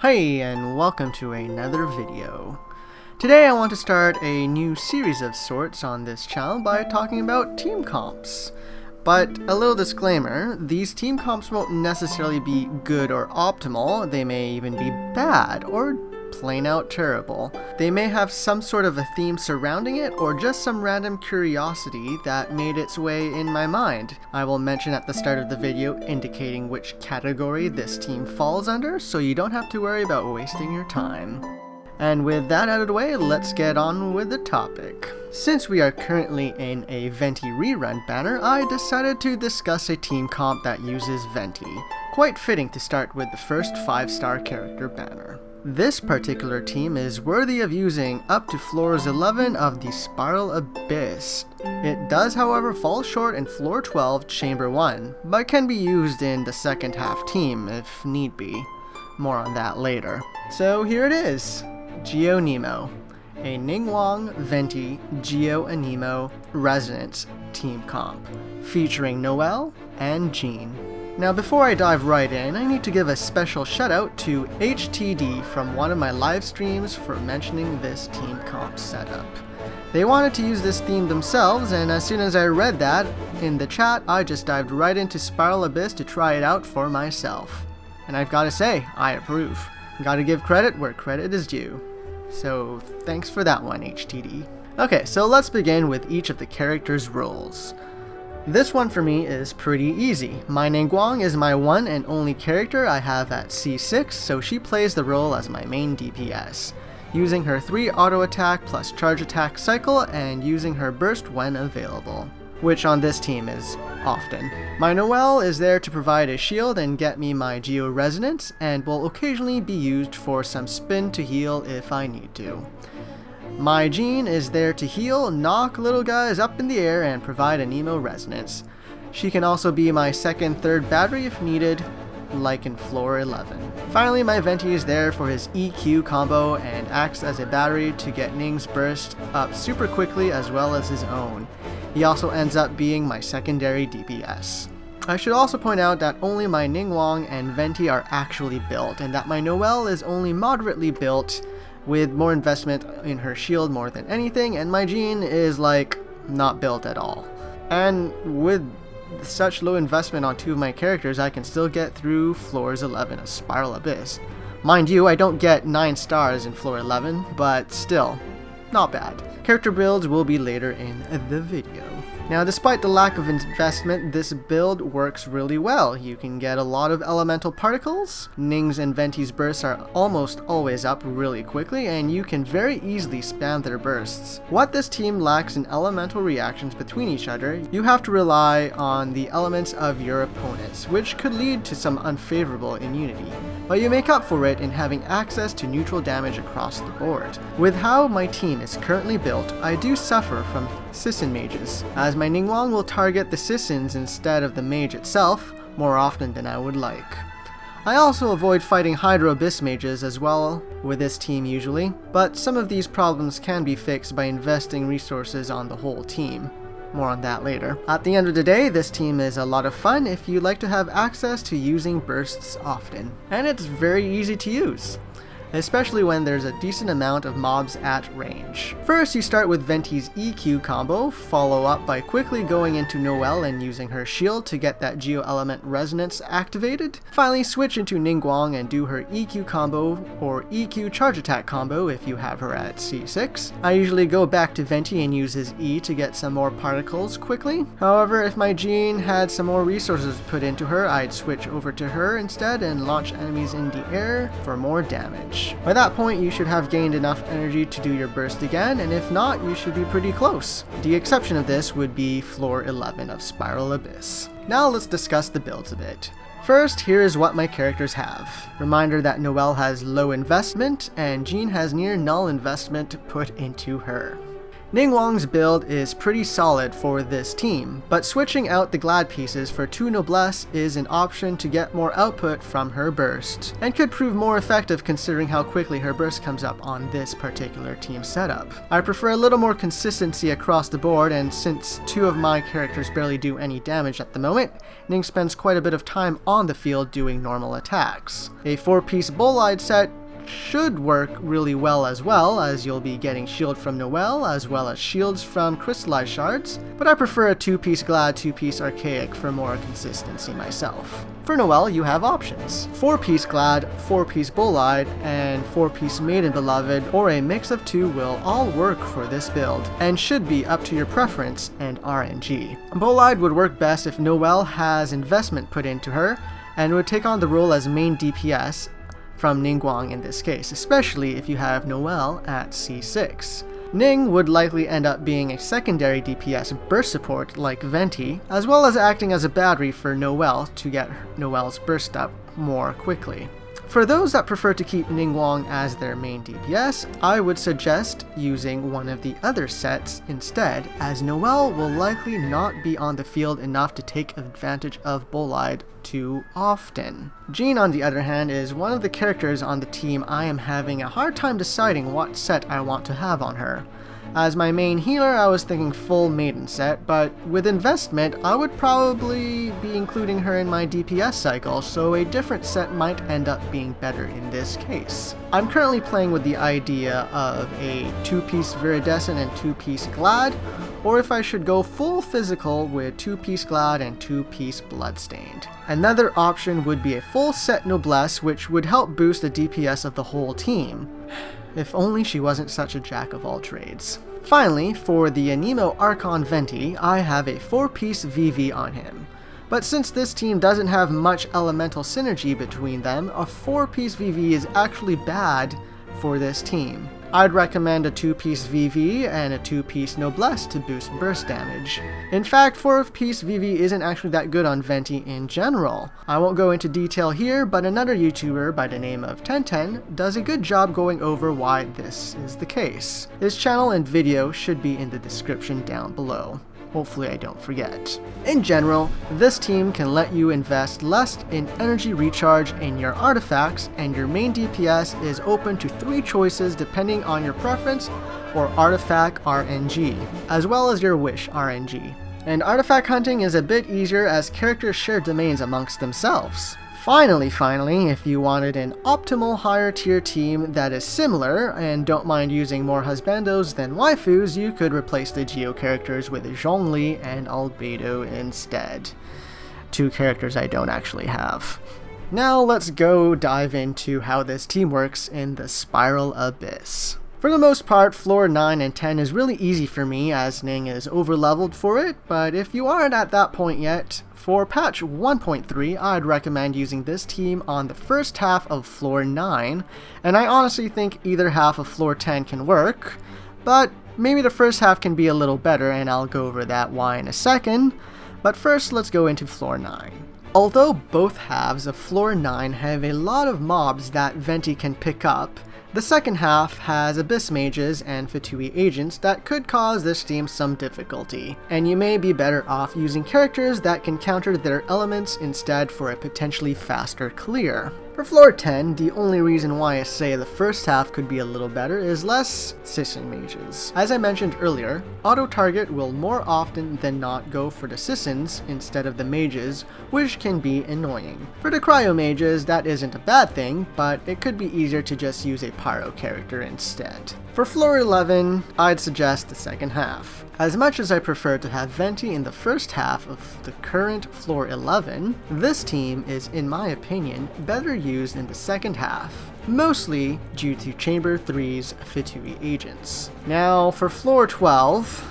Hi, and welcome to another video. Today I want to start a new series of sorts on this channel by talking about team comps. But a little disclaimer, these team comps won't necessarily be good or optimal, they may even be bad or plain out terrible. They may have some sort of a theme surrounding it or just some random curiosity that made its way in my mind. I will mention at the start of the video indicating which category this team falls under, so you don't have to worry about wasting your time. And with that out of the way, let's get on with the topic. Since we are currently in a Venti rerun banner, I decided to discuss a team comp that uses Venti. Quite fitting to start with the first 5-star character banner. This particular team is worthy of using up to floors 11 of the Spiral Abyss. It does, however, fall short in floor 12, chamber 1, but can be used in the second half team if need be. More on that later. So here it is, GeoNemo, a Ningguang Venti GeoNemo Resonance team comp, featuring Noelle and Jean. Now before I dive right in, I need to give a special shout out to HTD from one of my live streams for mentioning this team comp setup. They wanted to use this theme themselves, and as soon as I read that in the chat, I just dived right into Spiral Abyss to try it out for myself. And I've gotta say, I approve. Gotta give credit where credit is due. So thanks for that one, HTD. Okay, so let's begin with each of the characters' roles. This one for me is pretty easy. My Ningguang is my one and only character I have at C6, so she plays the role as my main DPS, using her 3 auto attack plus charge attack cycle and using her burst when available, which on this team is often. My Noelle is there to provide a shield and get me my Geo Resonance, and will occasionally be used for some spin to heal if I need to. My Jean is there to heal, knock little guys up in the air, and provide a Nemo Resonance. She can also be my second, third battery if needed, like in floor 11. Finally, my Venti is there for his EQ combo and acts as a battery to get Ning's burst up super quickly as well as his own. He also ends up being my secondary DPS. I should also point out that only my Ningguang and Venti are actually built, and that my Noelle is only moderately built, with more investment in her shield more than anything, and my Jean is like not built at all. And with such low investment on 2 of my characters, I can still get through floors 11 of Spiral Abyss. Mind you, I don't get 9 stars in floor 11, but still, not bad. Character builds will be later in the video. Now, despite the lack of investment, this build works really well. You can get a lot of elemental particles, Ning's and Venti's bursts are almost always up really quickly, and you can very easily spam their bursts. What this team lacks in elemental reactions between each other, you have to rely on the elements of your opponents, which could lead to some unfavorable immunity. But you make up for it in having access to neutral damage across the board. With how my team is currently built, I do suffer from Sisson mages, as my Ningguang will target the Sissons instead of the mage itself, more often than I would like. I also avoid fighting Hydro Abyss mages as well with this team usually, but some of these problems can be fixed by investing resources on the whole team. More on that later. At the end of the day, this team is a lot of fun if you like to have access to using bursts often. And it's very easy to use, especially when there's a decent amount of mobs at range. First, you start with Venti's EQ combo, follow up by quickly going into Noelle and using her shield to get that Geo Element Resonance activated. Finally, switch into Ningguang and do her EQ combo or EQ charge attack combo if you have her at C6. I usually go back to Venti and use his E to get some more particles quickly. However, if my Jean had some more resources put into her, I'd switch over to her instead and launch enemies in the air for more damage. By that point, you should have gained enough energy to do your burst again, and if not, you should be pretty close. The exception of this would be floor 11 of Spiral Abyss. Now let's discuss the builds a bit. First, here is what my characters have. Reminder that Noelle has low investment, and Jean has near null investment put into her. Ningguang's build is pretty solid for this team, but switching out the Glad pieces for 2 Noblesse is an option to get more output from her burst, and could prove more effective considering how quickly her burst comes up on this particular team setup. I prefer a little more consistency across the board, and since 2 of my characters barely do any damage at the moment, Ning spends quite a bit of time on the field doing normal attacks. A 4-piece Bolide set should work really well, as you'll be getting shield from Noelle as well as shields from crystallized shards, but I prefer a 2-piece Glad, 2-piece Archaic for more consistency myself. For Noelle, you have options: 4-piece Glad, 4-piece Bolide, and 4-piece Maiden Beloved, or a mix of 2 will all work for this build, and should be up to your preference and RNG. Bolide would work best if Noelle has investment put into her, and would take on the role as main DPS from Ningguang in this case, especially if you have Noelle at C6. Ning would likely end up being a secondary DPS burst support like Venti, as well as acting as a battery for Noelle to get Noelle's burst up more quickly. For those that prefer to keep Ningguang as their main DPS, I would suggest using one of the other sets instead, as Noelle will likely not be on the field enough to take advantage of Bolide too often. Jean, on the other hand, is one of the characters on the team I am having a hard time deciding what set I want to have on her. As my main healer, I was thinking full maiden set, but with investment, I would probably be including her in my DPS cycle, so a different set might end up being better in this case. I'm currently playing with the idea of a 2-piece Viridescent and 2-piece Glad, or if I should go full physical with 2-piece Glad and 2-piece Bloodstained. Another option would be a full set Noblesse, which would help boost the DPS of the whole team. If only she wasn't such a jack of all trades. Finally, for the GeoNemo Archon Venti, I have a 4-piece VV on him. But since this team doesn't have much elemental synergy between them, a 4-piece VV is actually bad for this team. I'd recommend a 2-piece VV and a 2-piece Noblesse to boost burst damage. In fact, 4-piece VV isn't actually that good on Venti in general. I won't go into detail here, but another YouTuber by the name of Tenten does a good job going over why this is the case. His channel and video should be in the description down below. Hopefully I don't forget. In general, this team can let you invest less in energy recharge in your artifacts, and your main DPS is open to 3 choices depending on your preference or artifact RNG, as well as your wish RNG. And artifact hunting is a bit easier as characters share domains amongst themselves. Finally, if you wanted an optimal higher tier team that is similar and don't mind using more husbandos than waifus, you could replace the Geo characters with Zhongli and Albedo instead. 2 characters I don't actually have. Now let's go dive into how this team works in the Spiral Abyss. For the most part, floor 9 and 10 is really easy for me as Ning is overleveled for it, but if you aren't at that point yet, for patch 1.3, I'd recommend using this team on the first half of floor 9, and I honestly think either half of floor 10 can work, but maybe the first half can be a little better, and I'll go over that why in a second. But first, let's go into floor 9. Although both halves of floor 9 have a lot of mobs that Venti can pick up, the second half has Abyss Mages and Fatui Agents that could cause this team some difficulty, and you may be better off using characters that can counter their elements instead for a potentially faster clear. For floor 10, the only reason why I say the first half could be a little better is less Sisson Mages. As I mentioned earlier, auto-target will more often than not go for the Sissons instead of the Mages, which can be annoying. For the Cryo Mages, that isn't a bad thing, but it could be easier to just use a Pyro character instead. For floor 11, I'd suggest the second half. As much as I prefer to have Venti in the first half of the current floor 11, this team is, in my opinion, better used in the second half, mostly due to Chamber 3's Fatui Agents. Now, for floor 12,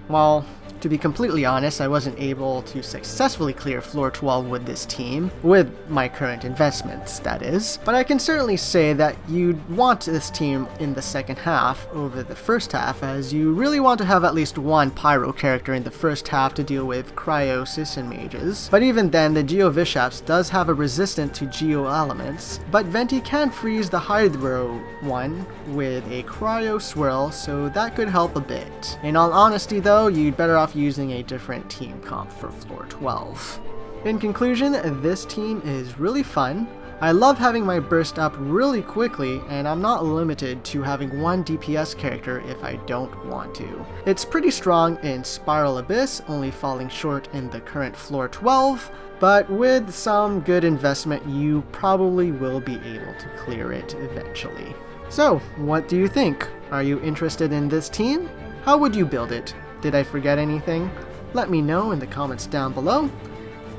well, To be completely honest, I wasn't able to successfully clear floor 12 with this team, with my current investments, that is. But I can certainly say that you'd want this team in the second half over the first half, as you really want to have at least one pyro character in the first half to deal with cryosis and mages. But even then, the Geo Vishaps does have a resistance to Geo elements, but Venti can freeze the Hydro one with a cryo swirl, so that could help a bit. In all honesty though, you'd better off using a different team comp for floor 12. In conclusion, this team is really fun. I love having my burst up really quickly, and I'm not limited to having one DPS character if I don't want to. It's pretty strong in Spiral Abyss, only falling short in the current floor 12, but with some good investment you probably will be able to clear it eventually. So, what do you think? Are you interested in this team? How would you build it? Did I forget anything? Let me know in the comments down below.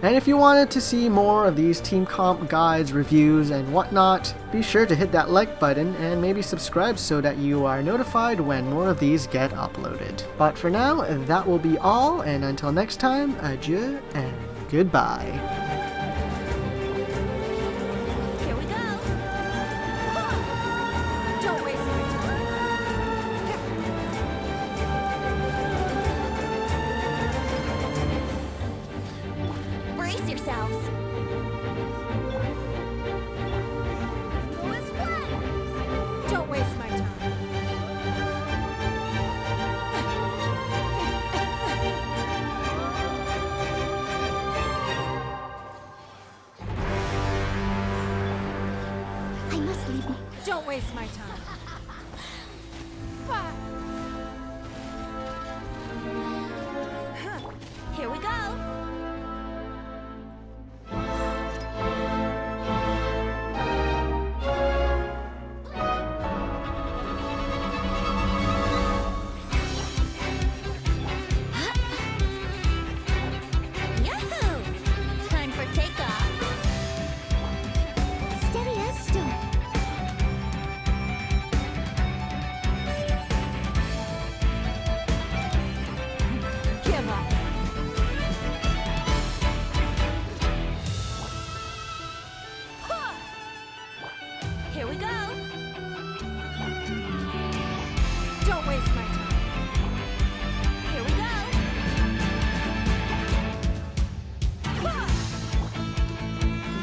And if you wanted to see more of these team comp guides, reviews, and whatnot, be sure to hit that like button and maybe subscribe so that you are notified when more of these get uploaded. But for now, that will be all, and until next time, adieu and goodbye. Don't waste my time. Here we go. Yahoo! Time for takeoff. Steady as stone. Here we go. Don't waste my time. Here we go.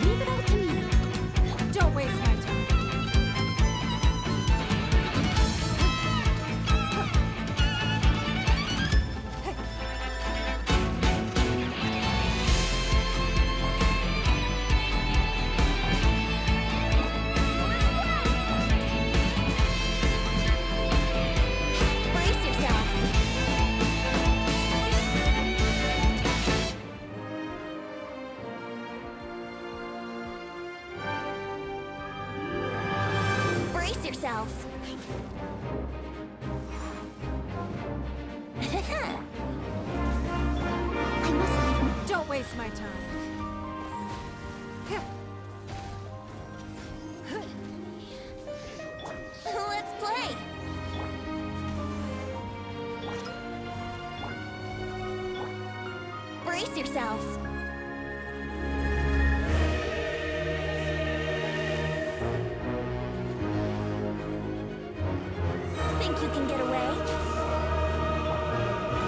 Leave it all to me. Don't waste my time. Yourselves. I must leave. Don't waste my time. Let's play. Brace yourselves. Think you can get away?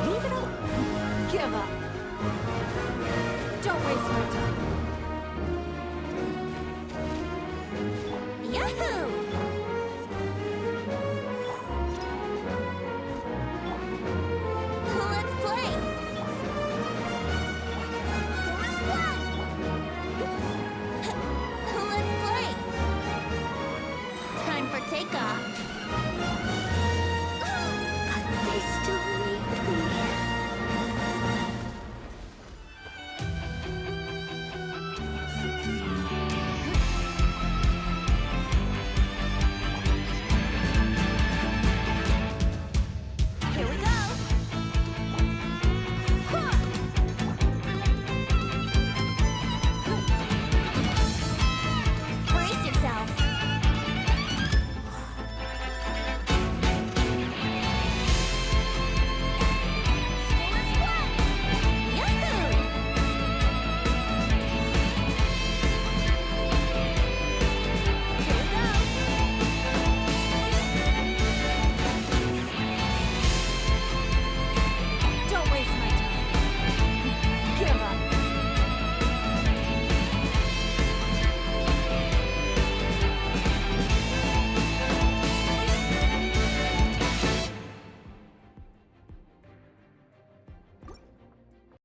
Leave it all. Give up. Don't waste my time.